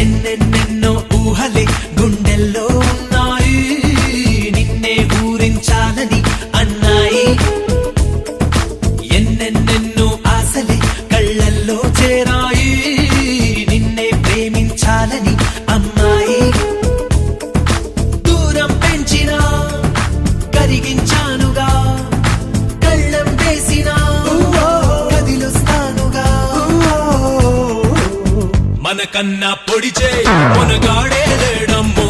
ఎన్నెన్నెన్నో ఊహలే గుండెల్లో ఉన్నాయి, నిన్నే ఊరించాలని అన్నాయి. ఎన్నెన్నెన్నో ఆశలే కళ్ళల్లో చేరాయి, నిన్నే ప్రేమించాలని అమ్మాయి. దూరం పెంచినా కరిగించానుగా, కళ్ళం వేసినా కదిలొస్తానుగా. మనకన్నా పొడిచే కొనగాడే లేడమ్మో,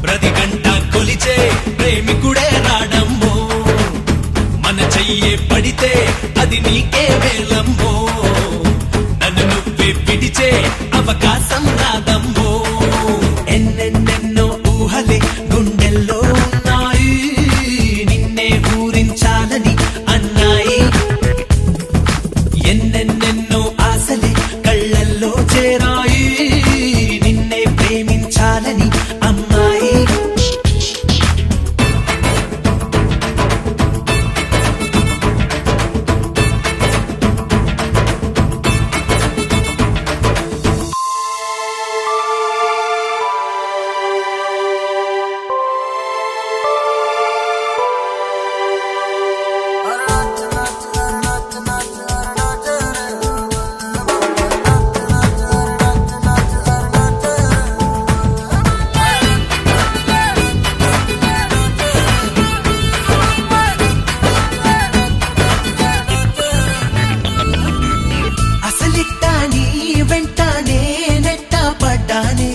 ప్రతి గంట కొలిచే ప్రేమికుడే రాడమ్మో. మన చెయ్యే పడితే అది నీకే వేలమ్మో, నన్ను నువ్వే విడిచే అవకాశం రాదమ్మో. ఎన్నెన్నెన్నో ఊహలే గుండెల్లో ఉన్నాయి, నిన్నే ఊరించాలని అన్నాయి. ఎన్నెన్నెన్నో ఆశలే కళ్ళల్లో చేరాయి, నిన్నే ప్రేమించాలని అమ్మాయి. అసలిట్టాని వెంటానే నెట్ట పడ్డానే,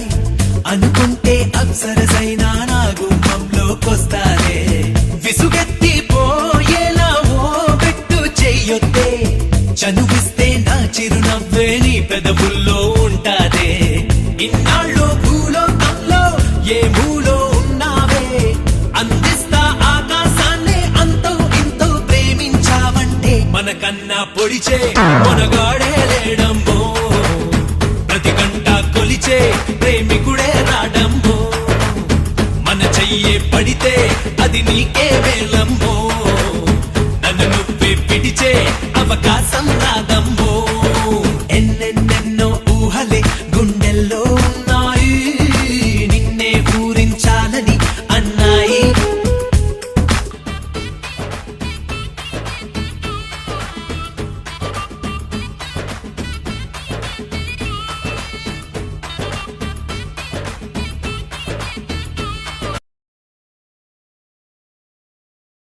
అనుకుంటే అప్సరసైనా నా గుమ్మంలోకొస్తానే. విసుగెత్తి పోయేలా ఓ పెట్టు చెయ్యొద్దే, చనువిస్తే నా చిరునవ్వే నీ పెదవుల్లో ఉంటాదే. ఇన్నాళ్ళు భూలోకంలో ఏ మూలో ఉన్నావే, అందిస్తా ఆకాశాన్నే అంతో ఇంతో ప్రేమించావంటే. మనకన్నా పొడిచే కొనగాడే లేడమ్మో, ప్రతి గంట కొలిచే ప్రేమికుడే రాడమ్మో. మన చెయ్యే పడితే అది నీకే